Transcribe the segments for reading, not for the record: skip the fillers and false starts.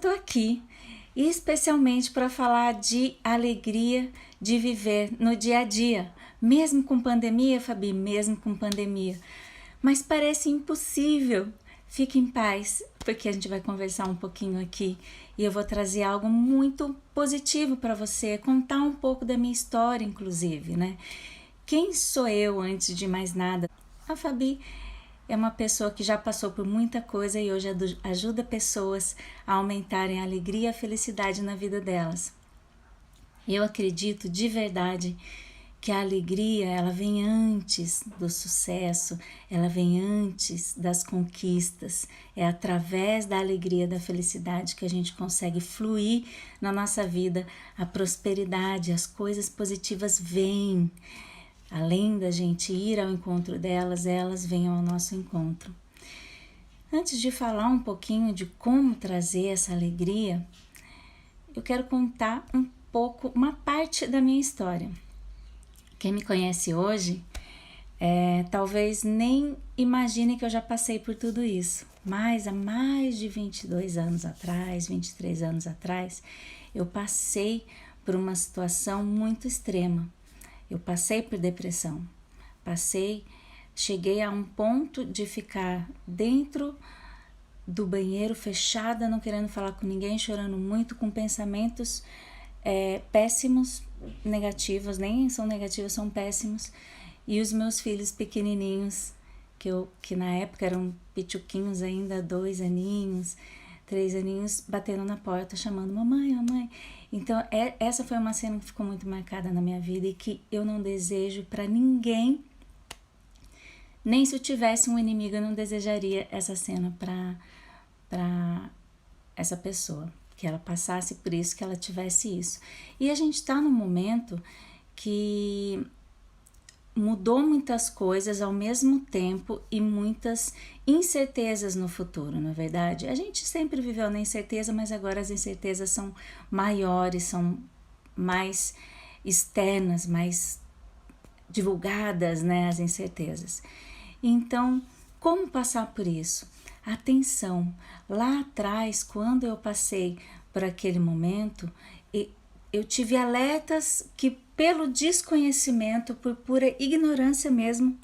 Estou aqui especialmente para falar de alegria de viver no dia a dia, mesmo com pandemia, Fabi, mesmo com pandemia. Mas parece impossível. Fique em paz, porque a gente vai conversar um pouquinho aqui e eu vou trazer algo muito positivo para você, contar um pouco da minha história, inclusive, né? Quem sou eu antes de mais nada? A Fabi é uma pessoa que já passou por muita coisa e hoje ajuda pessoas a aumentarem a alegria e a felicidade na vida delas. Eu acredito de verdade que a alegria, ela vem antes do sucesso, ela vem antes das conquistas. É através da alegria, da felicidade que a gente consegue fluir na nossa vida, a prosperidade, as coisas positivas vêm. Além da gente ir ao encontro delas, elas vêm ao nosso encontro. Antes de falar um pouquinho de como trazer essa alegria, eu quero contar um pouco, uma parte da minha história. Quem me conhece hoje, talvez nem imagine que eu já passei por tudo isso. Mas há mais de 22 anos atrás, 23 anos atrás, eu passei por uma situação muito extrema. Eu passei por depressão, cheguei a um ponto de ficar dentro do banheiro fechada, não querendo falar com ninguém, chorando muito, com pensamentos péssimos, negativos, nem são negativos, são péssimos. E os meus filhos pequenininhos, que na época eram pituquinhos ainda, 2 aninhos, 3 aninhos, batendo na porta, chamando mamãe, mamãe. Então, essa foi uma cena que ficou muito marcada na minha vida e que eu não desejo para ninguém, nem se eu tivesse um inimigo, eu não desejaria essa cena para essa pessoa, que ela passasse por isso, que ela tivesse isso. E a gente está num momento que mudou muitas coisas ao mesmo tempo e muitas incertezas no futuro, na verdade. A gente sempre viveu na incerteza, mas agora as incertezas são maiores, são mais externas, mais divulgadas, né, as incertezas. Então, como passar por isso? Atenção, lá atrás, quando eu passei por aquele momento, eu tive alertas que, pelo desconhecimento, por pura ignorância mesmo,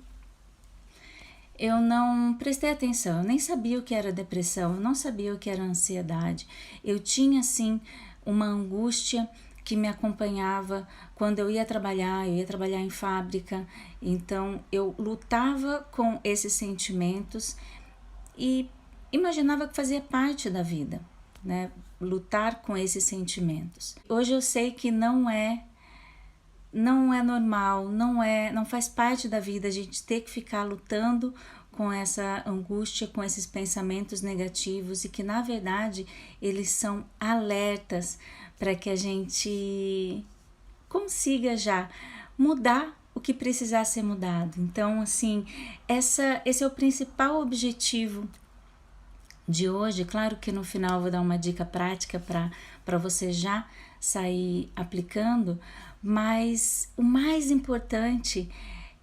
eu não prestei atenção, eu nem sabia o que era depressão, eu não sabia o que era ansiedade. Eu tinha, sim, uma angústia que me acompanhava quando eu ia trabalhar em fábrica, então eu lutava com esses sentimentos e imaginava que fazia parte da vida, né? Lutar com esses sentimentos. Hoje eu sei que não é normal, não faz parte da vida a gente ter que ficar lutando com essa angústia, com esses pensamentos negativos e que na verdade eles são alertas para que a gente consiga já mudar o que precisar ser mudado. Então, assim, esse é o principal objetivo de hoje. Claro que no final eu vou dar uma dica prática para você já sair aplicando, mas o mais importante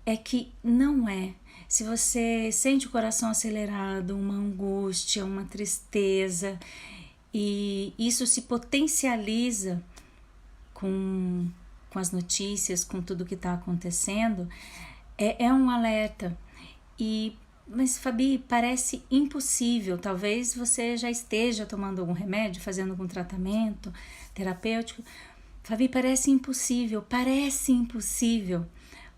é que não é. Se você sente o coração acelerado, uma angústia, uma tristeza, e isso se potencializa com as notícias, com tudo que está acontecendo, é um alerta. Mas, Fabi, parece impossível. Talvez você já esteja tomando algum remédio, fazendo algum tratamento terapêutico. Fabi, parece impossível,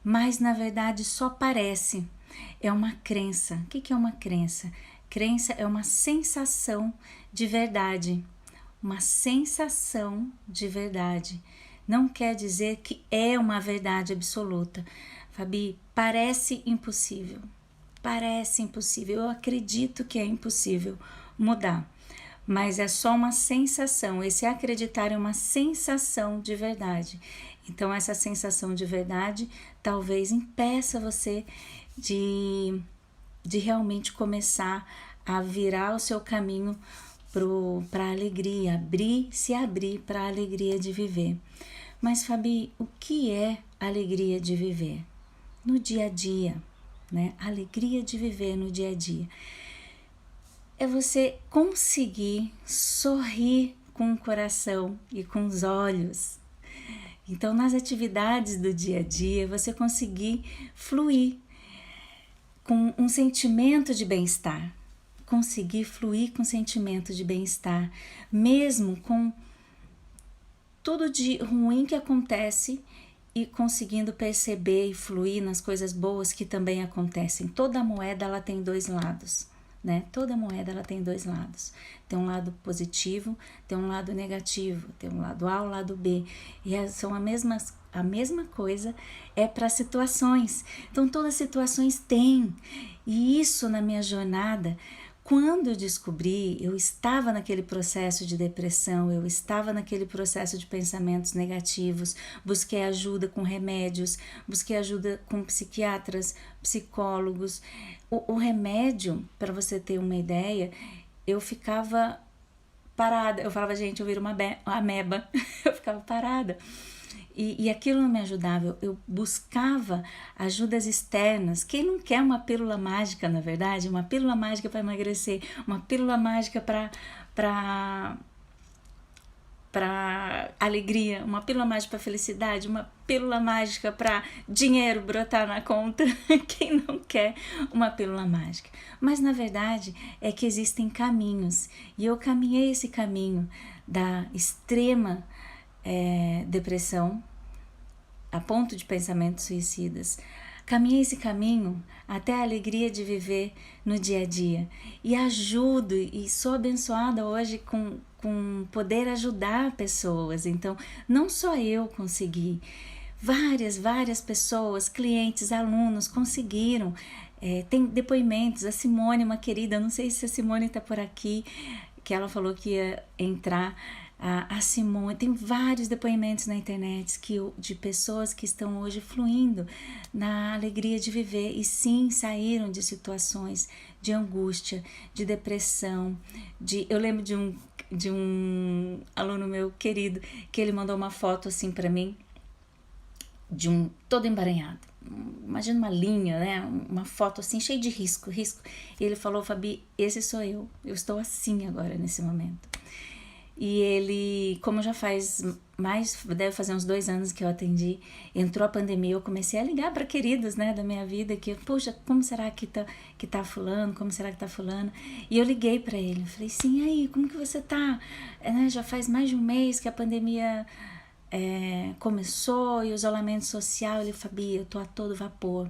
mas na verdade só parece. É uma crença. O que é uma crença? Crença é uma sensação de verdade. Uma sensação de verdade. Não quer dizer que é uma verdade absoluta. Fabi, parece impossível. Parece impossível. Eu acredito que é impossível mudar. Mas é só uma sensação. Esse acreditar é uma sensação de verdade. Então, essa sensação de verdade talvez impeça você de realmente começar a virar o seu caminho para a alegria, se abrir para a alegria de viver. Mas, Fabi, o que é alegria de viver? No dia a dia, né? Alegria de viver no dia a dia. é você conseguir sorrir com o coração e com os olhos. Então, nas atividades do dia a dia, você conseguir fluir com um sentimento de bem-estar. Conseguir fluir com sentimento de bem-estar, mesmo com tudo de ruim que acontece e conseguindo perceber e fluir nas coisas boas que também acontecem. Toda moeda ela tem dois lados, né? Toda moeda ela tem dois lados. Tem um lado positivo, tem um lado negativo, tem um lado A, o lado B. E são a mesma coisa é para situações. Então todas as situações têm. E isso na minha jornada, quando eu descobri, eu estava naquele processo de depressão, eu estava naquele processo de pensamentos negativos, busquei ajuda com remédios, busquei ajuda com psiquiatras, psicólogos. O remédio, para você ter uma ideia, eu ficava parada. Eu falava, gente, eu viro uma ameba. Eu ficava parada. E aquilo não me ajudava, eu buscava ajudas externas. Quem não quer uma pílula mágica, na verdade? Uma pílula mágica para emagrecer, uma pílula mágica para alegria, uma pílula mágica para felicidade, uma pílula mágica para dinheiro brotar na conta. Quem não quer uma pílula mágica? Mas na verdade é que existem caminhos, e eu caminhei esse caminho da extrema depressão, a ponto de pensamentos suicidas. Caminhei esse caminho até a alegria de viver no dia a dia. E ajudo e sou abençoada hoje com poder ajudar pessoas. Então, não só eu consegui, várias pessoas, clientes, alunos conseguiram. Tem depoimentos, a Simone, uma querida, não sei se a Simone está por aqui, que ela falou que ia entrar. A Simone, tem vários depoimentos na internet de pessoas que estão hoje fluindo na alegria de viver e sim saíram de situações de angústia, de depressão. Eu lembro de um aluno meu querido que ele mandou uma foto assim para mim de um todo emaranhado. Imagina uma linha, né? Uma foto assim cheia de risco. E ele falou, Fabi, esse sou eu estou assim agora nesse momento. E ele, como já deve fazer uns 2 anos que eu atendi, entrou a pandemia, eu comecei a ligar para queridos, né, da minha vida, que, poxa, como será que tá fulano, como será que tá fulano? E eu liguei para ele, eu falei, sim, aí, como que você tá? Já faz mais de um mês que a pandemia começou e o isolamento social. Ele, Fabi, eu tô a todo vapor,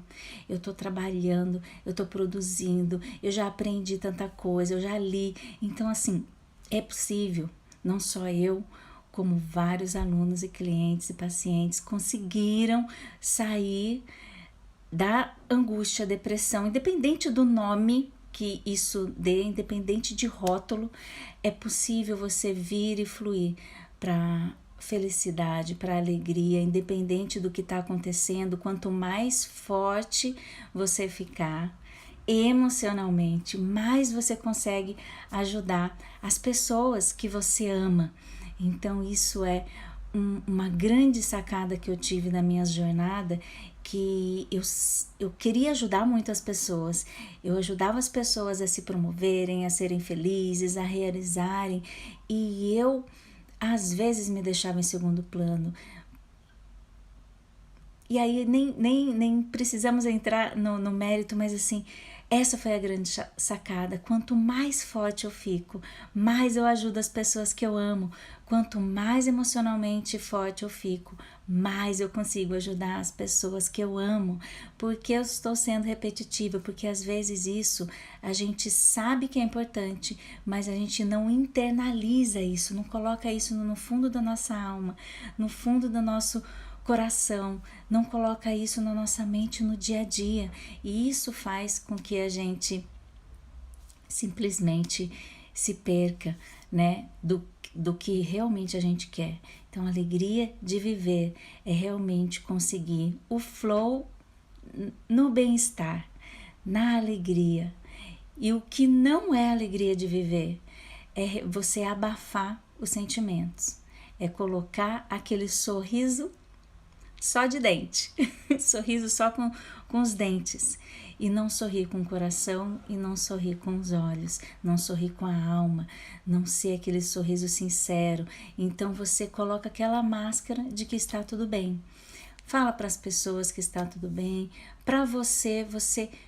eu tô trabalhando, eu tô produzindo, eu já aprendi tanta coisa, eu já li, então assim, é possível. Não só eu, como vários alunos e clientes e pacientes conseguiram sair da angústia, depressão, independente do nome que isso dê, independente de rótulo, é possível você vir e fluir para felicidade, para alegria, independente do que está acontecendo. Quanto mais forte você ficar emocionalmente, mais você consegue ajudar as pessoas que você ama. Então isso é uma grande sacada que eu tive na minha jornada, que eu queria ajudar muitas pessoas. Eu ajudava as pessoas a se promoverem, a serem felizes, a realizarem, e eu às vezes me deixava em segundo plano. E aí nem precisamos entrar no mérito, mas assim, essa foi a grande sacada. Quanto mais forte eu fico, mais eu ajudo as pessoas que eu amo. Quanto mais emocionalmente forte eu fico, mais eu consigo ajudar as pessoas que eu amo. Porque eu estou sendo repetitiva, porque às vezes isso a gente sabe que é importante, mas a gente não internaliza isso, não coloca isso no fundo da nossa alma, no fundo do nosso coração, não coloca isso na nossa mente no dia a dia, e isso faz com que a gente simplesmente se perca, né, do que realmente a gente quer. Então a alegria de viver é realmente conseguir o flow no bem-estar, na alegria. E o que não é alegria de viver é você abafar os sentimentos, é colocar aquele sorriso só de dente, sorriso só com os dentes. e não sorrir com o coração e não sorrir com os olhos, não sorrir com a alma, não ser aquele sorriso sincero. Então você coloca aquela máscara de que está tudo bem. Fala para as pessoas que está tudo bem. Para você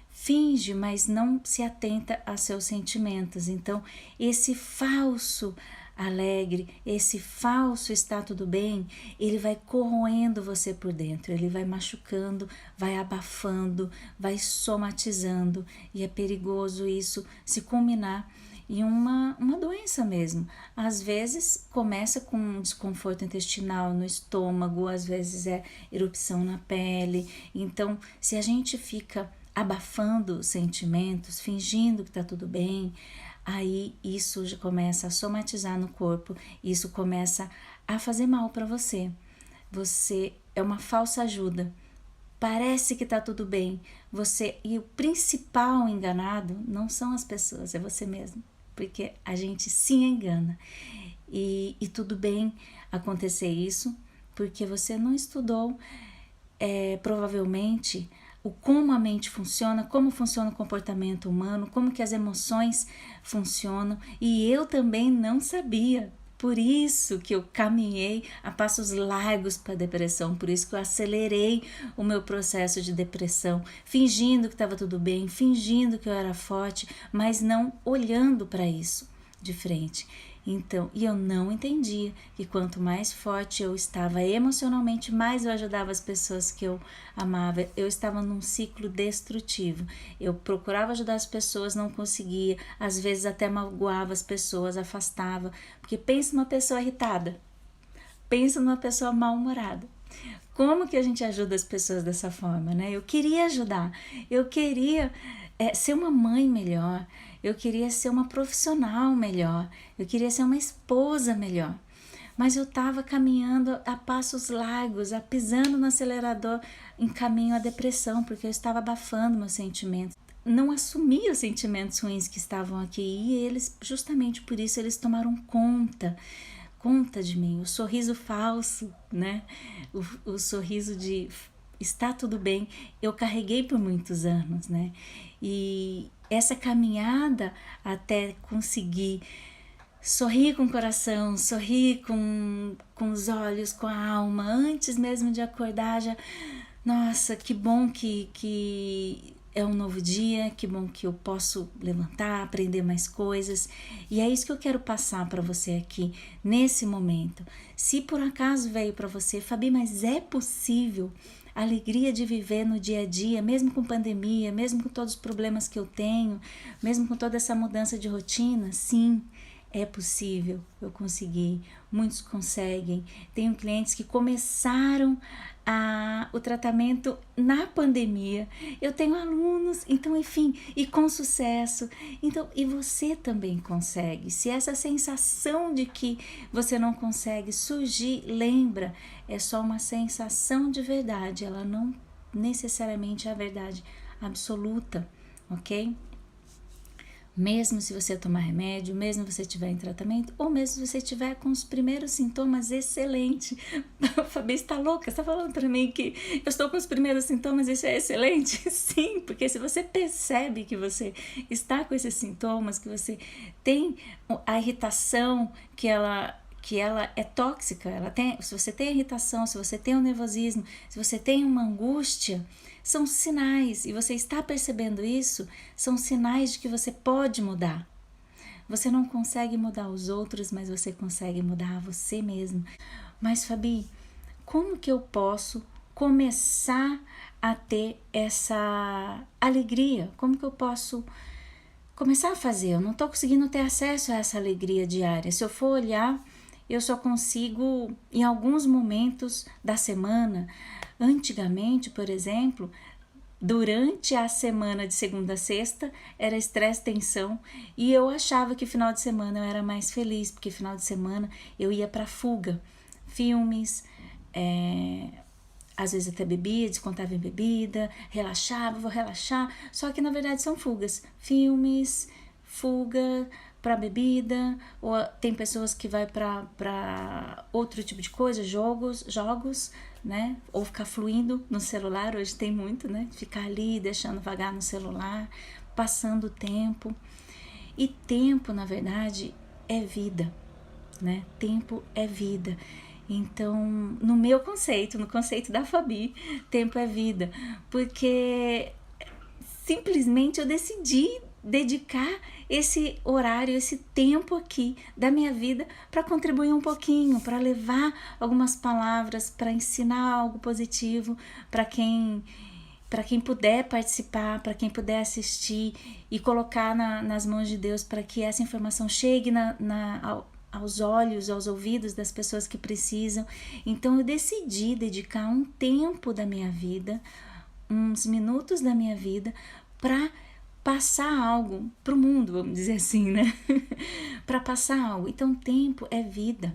finge, mas não se atenta a seus sentimentos. Então, esse falso alegre, esse falso está tudo bem, ele vai corroendo você por dentro, ele vai machucando, vai abafando, vai somatizando, e é perigoso isso se culminar em uma doença mesmo. Às vezes começa com um desconforto intestinal no estômago, às vezes é erupção na pele. Então, se a gente fica abafando sentimentos, fingindo que tá tudo bem, aí isso já começa a somatizar no corpo, isso começa a fazer mal para você. Você é uma falsa ajuda. Parece que tá tudo bem. E o principal enganado não são as pessoas, é você mesmo. Porque a gente se engana. E tudo bem acontecer isso, porque você não estudou provavelmente como a mente funciona, como funciona o comportamento humano, como que as emoções funcionam, e eu também não sabia. Por isso que eu caminhei a passos largos para a depressão, por isso que eu acelerei o meu processo de depressão, fingindo que estava tudo bem, fingindo que eu era forte, mas não olhando para isso de frente. Então, e eu não entendia que quanto mais forte eu estava emocionalmente, mais eu ajudava as pessoas que eu amava. Eu estava num ciclo destrutivo. Eu procurava ajudar as pessoas, não conseguia. Às vezes até magoava as pessoas, afastava. Porque pensa numa pessoa irritada. Pensa numa pessoa mal-humorada. Como que a gente ajuda as pessoas dessa forma, né? Eu queria ajudar. Eu queria ser uma mãe melhor. Eu queria ser uma profissional melhor, eu queria ser uma esposa melhor, mas eu estava caminhando a passos largos, pisando no acelerador em caminho à depressão, porque eu estava abafando meus sentimentos, não assumia os sentimentos ruins que estavam aqui, e eles, justamente por isso, eles tomaram conta de mim, o sorriso falso, né? O sorriso de está tudo bem, eu carreguei por muitos anos, né? E essa caminhada até conseguir sorrir com o coração, sorrir com os olhos, com a alma, antes mesmo de acordar, já, nossa, que bom que é um novo dia, que bom que eu posso levantar, aprender mais coisas. E é isso que eu quero passar para você aqui, nesse momento. Se por acaso veio para você, Fabi, mas é possível a alegria de viver no dia a dia, mesmo com pandemia, mesmo com todos os problemas que eu tenho, mesmo com toda essa mudança de rotina? Sim, é possível, eu consegui, muitos conseguem. Tenho clientes que começaram o tratamento na pandemia, eu tenho alunos, então enfim, e com sucesso. Então, e você também consegue. Se essa sensação de que você não consegue surgir, lembra, é só uma sensação de verdade, ela não necessariamente é a verdade absoluta, ok? Mesmo se você tomar remédio, mesmo se você estiver em tratamento, ou mesmo se você estiver com os primeiros sintomas, excelente. Fabi, está louca? Você está falando para mim que eu estou com os primeiros sintomas, isso é excelente? Sim, porque se você percebe que você está com esses sintomas, que você tem a irritação, que ela é tóxica, se você tem irritação, se você tem um nervosismo, se você tem uma angústia, são sinais, e você está percebendo isso, são sinais de que você pode mudar. Você não consegue mudar os outros, mas você consegue mudar você mesmo. Mas Fabi, como que eu posso começar a ter essa alegria? Como que eu posso começar a fazer? Eu não estou conseguindo ter acesso a essa alegria diária. Se eu for olhar, eu só consigo em alguns momentos da semana. Antigamente, por exemplo, durante a semana de segunda a sexta, era estresse, tensão, e eu achava que final de semana eu era mais feliz, porque final de semana eu ia para fuga, filmes, às vezes até bebia, descontava em bebida, relaxava, vou relaxar, só que na verdade são fugas, filmes, fuga para bebida, ou tem pessoas que vai para outro tipo de coisa, jogos, né? Ou ficar fluindo no celular, hoje tem muito, né? Ficar ali deixando vagar no celular, passando o tempo. E tempo, na verdade, é vida, né? Tempo é vida. Então, no meu conceito, no conceito da Fabi, tempo é vida, porque simplesmente eu decidi dedicar esse horário, esse tempo aqui da minha vida para contribuir um pouquinho, para levar algumas palavras, para ensinar algo positivo para quem puder participar, para quem puder assistir e colocar nas mãos de Deus para que essa informação chegue aos olhos, aos ouvidos das pessoas que precisam. Então eu decidi dedicar um tempo da minha vida, uns minutos da minha vida, para passar algo para o mundo, vamos dizer assim, né? Para passar algo. Então tempo é vida.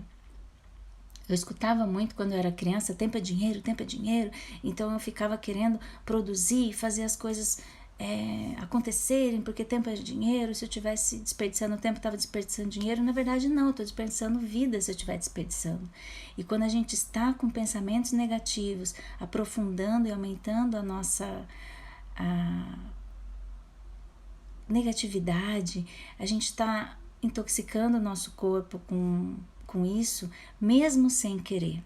Eu escutava muito quando eu era criança, tempo é dinheiro, então eu ficava querendo produzir, fazer as coisas acontecerem, porque tempo é dinheiro, se eu estivesse desperdiçando tempo, estava desperdiçando dinheiro. Na verdade não, eu estou desperdiçando vida se eu estiver desperdiçando. E quando a gente está com pensamentos negativos, aprofundando e aumentando a nossa negatividade, a gente está intoxicando o nosso corpo com isso, mesmo sem querer.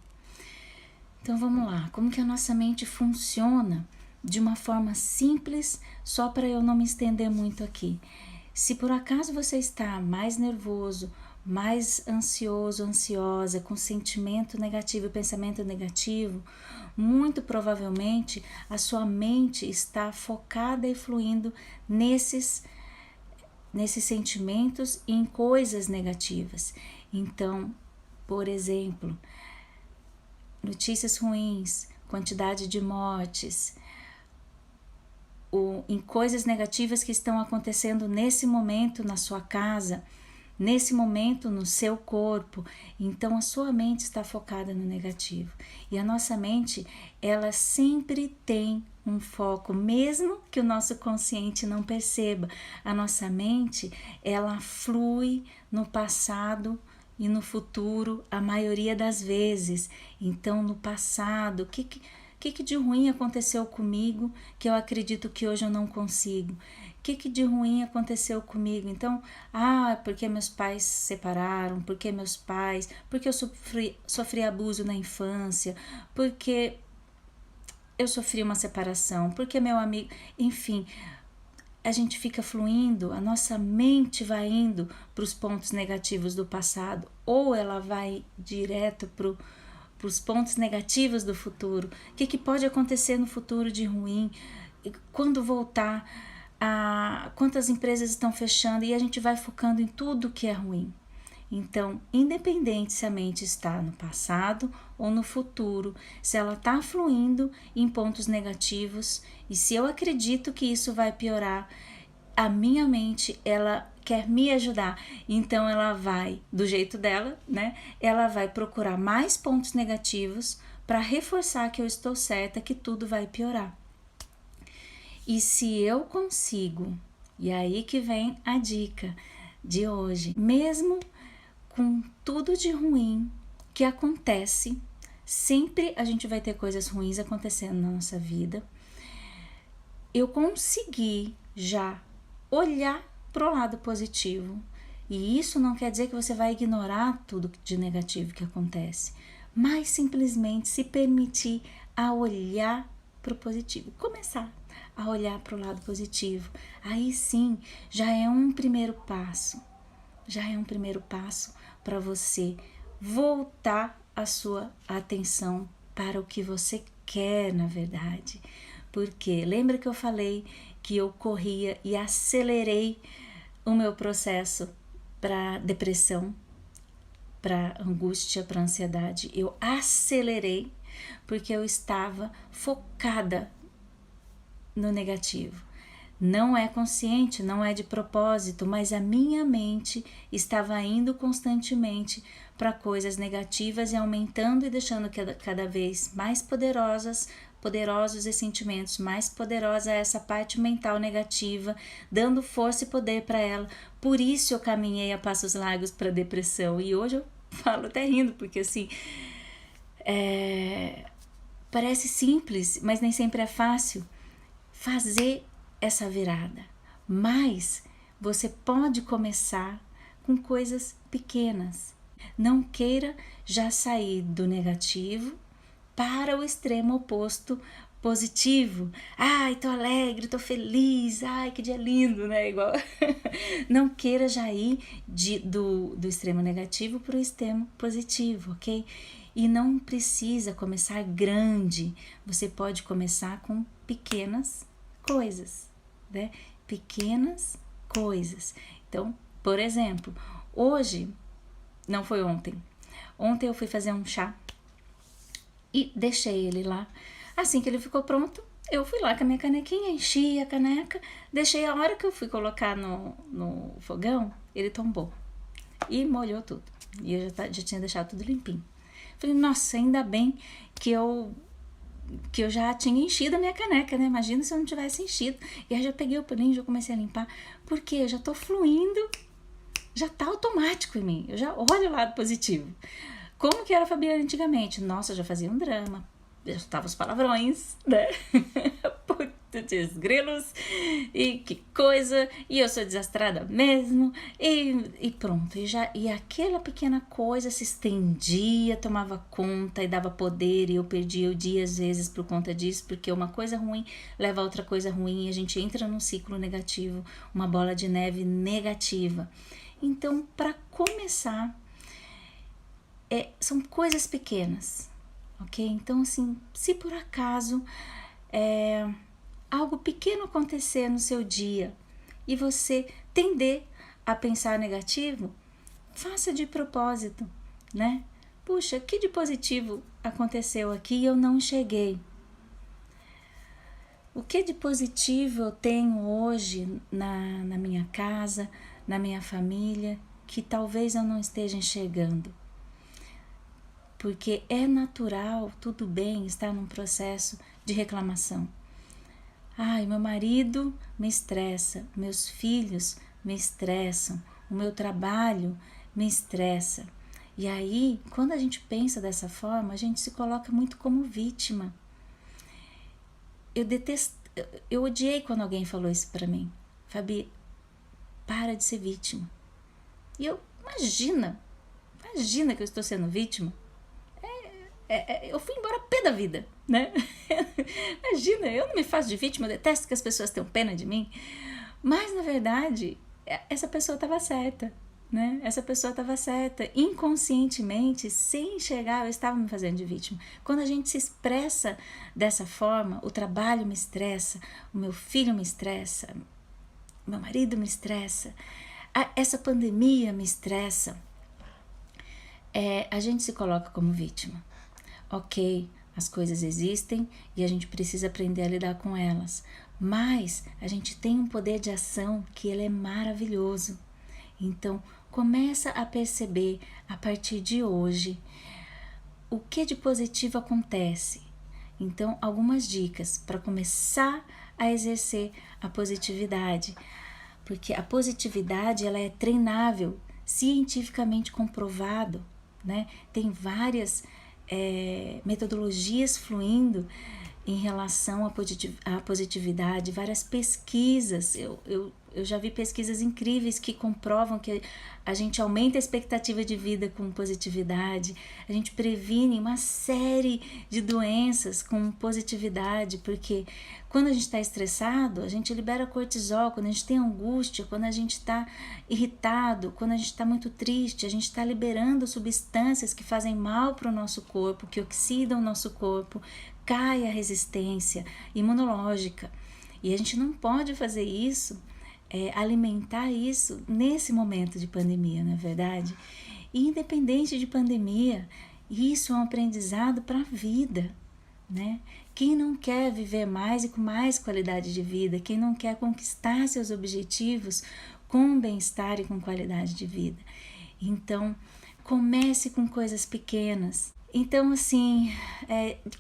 Então vamos lá, como que a nossa mente funciona de uma forma simples, só para eu não me estender muito aqui. Se por acaso você está mais nervoso, mais ansioso, ansiosa, com sentimento negativo, pensamento negativo, muito provavelmente a sua mente está focada e fluindo nesses sentimentos e em coisas negativas. Então, por exemplo, notícias ruins, quantidade de mortes, em coisas negativas que estão acontecendo nesse momento na sua casa, nesse momento no seu corpo. Então a sua mente está focada no negativo. E a nossa mente, ela sempre tem um foco, mesmo que o nosso consciente não perceba. A nossa mente, ela flui no passado e no futuro a maioria das vezes. Então no passado, o que de ruim aconteceu comigo que eu acredito que hoje eu não consigo? O que de ruim aconteceu comigo? Então, porque meus pais se separaram, porque eu sofri abuso na infância, porque eu sofri uma separação, porque meu amigo, enfim, a gente fica fluindo, a nossa mente vai indo para os pontos negativos do passado, ou ela vai direto para os pontos negativos do futuro. O que pode acontecer no futuro de ruim? Quando voltar, quantas empresas estão fechando, e a gente vai focando em tudo que é ruim. Então, independente se a mente está no passado ou no futuro, se ela está fluindo em pontos negativos, e se eu acredito que isso vai piorar, a minha mente, ela quer me ajudar, então ela vai, do jeito dela, né? Ela vai procurar mais pontos negativos para reforçar que eu estou certa, que tudo vai piorar. E se eu consigo, e aí que vem a dica de hoje, mesmo com tudo de ruim que acontece, sempre a gente vai ter coisas ruins acontecendo na nossa vida, eu consegui já olhar para o lado positivo. E isso não quer dizer que você vai ignorar tudo de negativo que acontece, mas simplesmente se permitir a olhar para o positivo, começar a olhar para o lado positivo. Aí sim, já é um primeiro passo. Para você voltar a sua atenção para o que você quer, na verdade. Porque lembra que eu falei que eu corria e acelerei o meu processo para depressão, para angústia, para ansiedade? Eu acelerei porque eu estava focada no negativo. Não é consciente, não é de propósito, mas a minha mente estava indo constantemente para coisas negativas e aumentando e deixando cada vez mais poderosas poderosos os sentimentos, mais poderosa é essa parte mental negativa, dando força e poder para ela. Por isso eu caminhei a passos largos para a depressão. E hoje eu falo até rindo, porque assim, parece simples, mas nem sempre é fácil fazer essa virada. Mas você pode começar com coisas pequenas. Não queira já sair do negativo para o extremo oposto positivo. Ai, tô alegre, tô feliz, ai, que dia lindo, né? Igual. Não queira já ir do extremo negativo para o extremo positivo, ok? E não precisa começar grande, você pode começar com pequenas coisas, né? Pequenas coisas. Então, por exemplo, hoje, não foi ontem, eu fui fazer um chá e deixei ele lá. Assim que ele ficou pronto, eu fui lá com a minha canequinha, enchi a caneca, deixei. A hora que eu fui colocar no fogão, ele tombou e molhou tudo. E eu já tinha deixado tudo limpinho. Falei, nossa, ainda bem que eu já tinha enchido a minha caneca, né? Imagina se eu não tivesse enchido. E aí já peguei o paninho e já comecei a limpar, porque eu já tô fluindo, já tá automático em mim. Eu já olho o lado positivo. Como que era a Fabiana antigamente? Nossa, eu já fazia um drama. Já estava os palavrões, né? Putz, grilos, e que coisa, e eu sou desastrada mesmo, e pronto, e aquela pequena coisa se estendia, tomava conta e dava poder, e eu perdia o dia às vezes por conta disso, porque uma coisa ruim leva a outra coisa ruim, e a gente entra num ciclo negativo, uma bola de neve negativa. Então, para começar, são coisas pequenas, ok? Então, assim, se por acaso algo pequeno acontecer no seu dia e você tender a pensar negativo, faça de propósito, né? Puxa, que de positivo aconteceu aqui e eu não enxerguei? O que de positivo eu tenho hoje na minha casa, na minha família, que talvez eu não esteja enxergando? Porque é natural, tudo bem, estar num processo de reclamação. Ai, meu marido me estressa, meus filhos me estressam, o meu trabalho me estressa. E aí, quando a gente pensa dessa forma, a gente se coloca muito como vítima. Eu odiei quando alguém falou isso pra mim. Fabi, para de ser vítima. E eu, imagina que eu estou sendo vítima. Eu fui embora pé da vida, né? Imagina, eu não me faço de vítima, eu detesto que as pessoas tenham pena de mim. Mas, na verdade, essa pessoa estava certa, né? Essa pessoa estava certa. Inconscientemente, sem enxergar, eu estava me fazendo de vítima. Quando a gente se expressa dessa forma, o trabalho me estressa, o meu filho me estressa, o meu marido me estressa, essa pandemia me estressa, a gente se coloca como vítima. Ok, as coisas existem e a gente precisa aprender a lidar com elas, mas a gente tem um poder de ação que ele é maravilhoso. Então, começa a perceber a partir de hoje o que de positivo acontece. Então, algumas dicas para começar a exercer a positividade, porque a positividade ela é treinável, cientificamente comprovado, né? Tem várias metodologias fluindo em relação à positividade, várias pesquisas. Eu já vi pesquisas incríveis que comprovam que a gente aumenta a expectativa de vida com positividade, a gente previne uma série de doenças com positividade, porque quando a gente está estressado, a gente libera cortisol, quando a gente tem angústia, quando a gente está irritado, quando a gente está muito triste, a gente está liberando substâncias que fazem mal para o nosso corpo, que oxidam o nosso corpo, cai a resistência imunológica. E a gente não pode fazer isso, alimentar isso nesse momento de pandemia, não é verdade? E independente de pandemia, isso é um aprendizado para a vida, né? Quem não quer viver mais e com mais qualidade de vida, quem não quer conquistar seus objetivos com bem-estar e com qualidade de vida. Então, comece com coisas pequenas. Então, assim,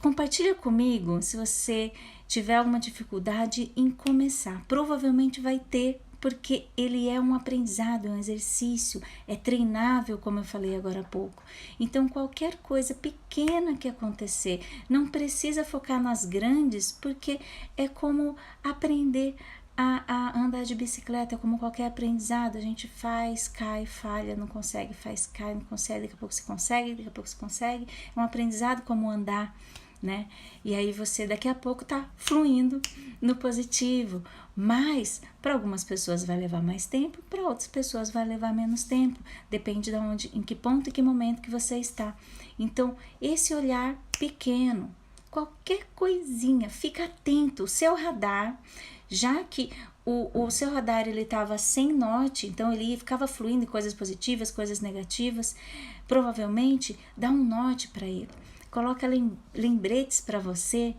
compartilha comigo se você tiver alguma dificuldade em começar. Provavelmente vai ter, porque ele é um aprendizado, é um exercício, é treinável, como eu falei agora há pouco. Então, qualquer coisa pequena que acontecer, não precisa focar nas grandes, porque é como aprender a andar de bicicleta, é como qualquer aprendizado. A gente faz, cai, falha, não consegue, faz, cai, não consegue, daqui a pouco você consegue, daqui a pouco você consegue. É um aprendizado como andar, né? E aí você daqui a pouco tá fluindo no positivo, mas para algumas pessoas vai levar mais tempo, para outras pessoas vai levar menos tempo, depende de onde, em que ponto e que momento que você está. Então, esse olhar pequeno, qualquer coisinha, fica atento, o seu radar, já que o seu radar ele estava sem norte, então ele ficava fluindo em coisas positivas, coisas negativas, provavelmente dá um norte para ele. Coloca lembretes para você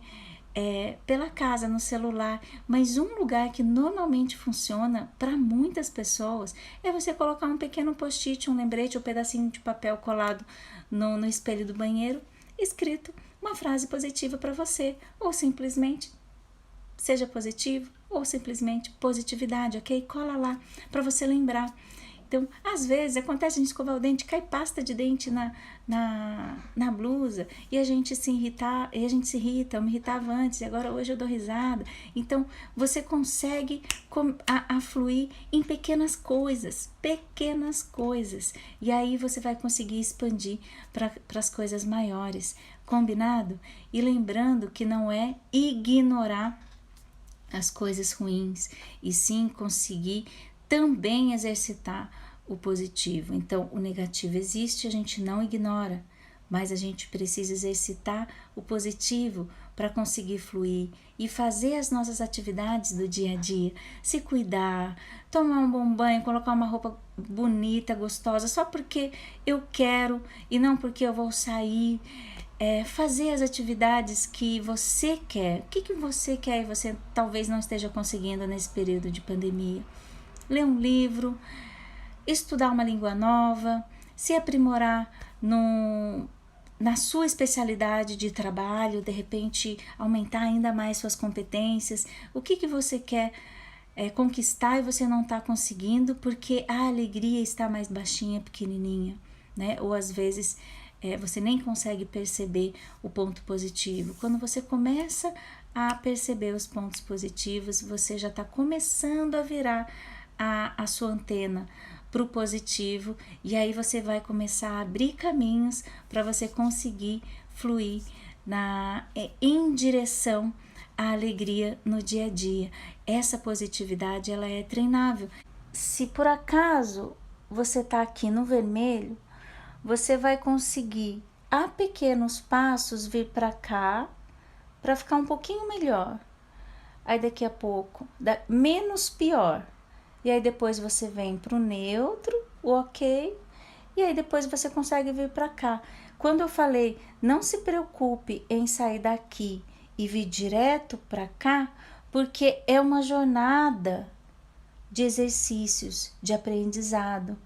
pela casa, no celular, mas um lugar que normalmente funciona para muitas pessoas é você colocar um pequeno post-it, um lembrete, um pedacinho de papel colado no espelho do banheiro, escrito uma frase positiva para você, ou simplesmente seja positivo, ou simplesmente positividade, ok? Cola lá para você lembrar. Então, às vezes, acontece a gente escovar o dente, cai pasta de dente na blusa e a gente se irrita, eu me irritava antes e agora hoje eu dou risada. Então, você consegue a fluir em pequenas coisas, e aí você vai conseguir expandir para as coisas maiores, combinado? E lembrando que não é ignorar as coisas ruins, e sim conseguir também exercitar o positivo. Então, o negativo existe, a gente não ignora, mas a gente precisa exercitar o positivo para conseguir fluir e fazer as nossas atividades do dia a dia, se cuidar, tomar um bom banho, colocar uma roupa bonita, gostosa, só porque eu quero e não porque eu vou sair. Fazer as atividades que você quer. O que você quer e você talvez não esteja conseguindo nesse período de pandemia? Ler um livro, estudar uma língua nova, se aprimorar na sua especialidade de trabalho, de repente aumentar ainda mais suas competências. O que você quer conquistar e você não está conseguindo porque a alegria está mais baixinha, pequenininha, né? Ou às vezes você nem consegue perceber o ponto positivo. Quando você começa a perceber os pontos positivos, você já está começando a virar a sua antena para o positivo, e aí você vai começar a abrir caminhos para você conseguir fluir em direção à alegria no dia a dia. Essa positividade ela é treinável. Se por acaso você está aqui no vermelho, você vai conseguir a pequenos passos vir para cá para ficar um pouquinho melhor. Aí daqui a pouco dá menos pior. E aí depois você vem para o neutro, o ok, e aí depois você consegue vir para cá. Quando eu falei, não se preocupe em sair daqui e vir direto para cá, porque é uma jornada de exercícios, de aprendizado,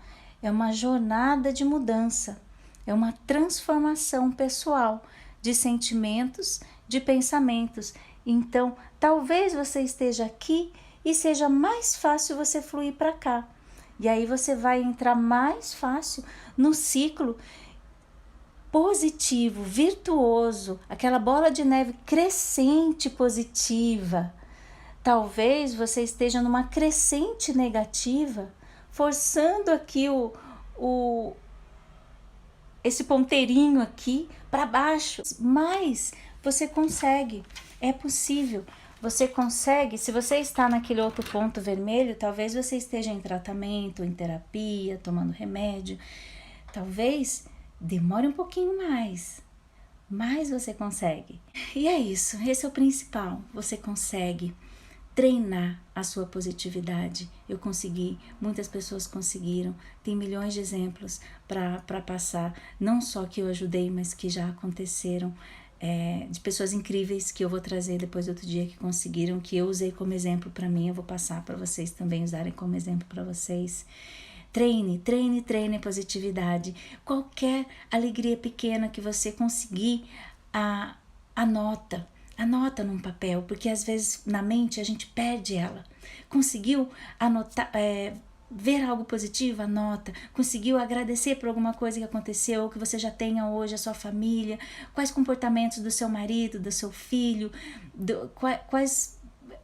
é uma jornada de mudança, é uma transformação pessoal de sentimentos, de pensamentos. Então, talvez você esteja aqui e seja mais fácil você fluir para cá. E aí você vai entrar mais fácil no ciclo positivo, virtuoso, aquela bola de neve crescente positiva. Talvez você esteja numa crescente negativa, forçando aqui esse ponteirinho aqui para baixo, mas você consegue, é possível. Você consegue, se você está naquele outro ponto vermelho, talvez você esteja em tratamento, em terapia, tomando remédio, talvez demore um pouquinho mais, mas você consegue. E é isso, esse é o principal, você consegue treinar a sua positividade. Eu consegui, muitas pessoas conseguiram, tem milhões de exemplos para passar, não só que eu ajudei, mas que já aconteceram, de pessoas incríveis que eu vou trazer depois do outro dia que conseguiram, que eu usei como exemplo para mim, eu vou passar para vocês também usarem como exemplo para vocês. Treine, treine, treine a positividade. Qualquer alegria pequena que você conseguir, anota num papel, porque às vezes na mente a gente perde ela. Conseguiu anotar, ver algo positivo? Anota. Conseguiu agradecer por alguma coisa que aconteceu, ou que você já tenha hoje, a sua família? Quais comportamentos do seu marido, do seu filho? Quais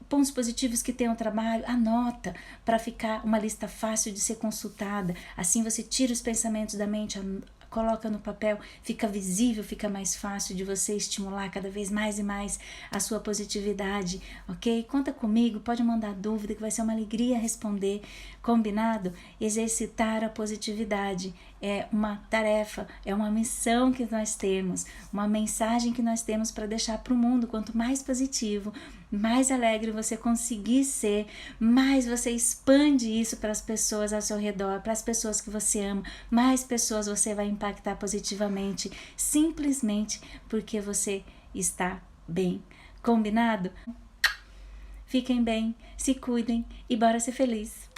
pontos positivos que tem o trabalho? Anota, para ficar uma lista fácil de ser consultada. Assim você tira os pensamentos da mente, coloca no papel, fica visível, fica mais fácil de você estimular cada vez mais e mais a sua positividade, ok? Conta comigo, pode mandar dúvida, que vai ser uma alegria responder. Combinado? Exercitar a positividade é uma tarefa, é uma missão que nós temos, uma mensagem que nós temos para deixar para o mundo. Quanto mais positivo, mais alegre você conseguir ser, mais você expande isso para as pessoas ao seu redor, para as pessoas que você ama, mais pessoas você vai impactar positivamente, simplesmente porque você está bem. Combinado? Fiquem bem, se cuidem e bora ser feliz!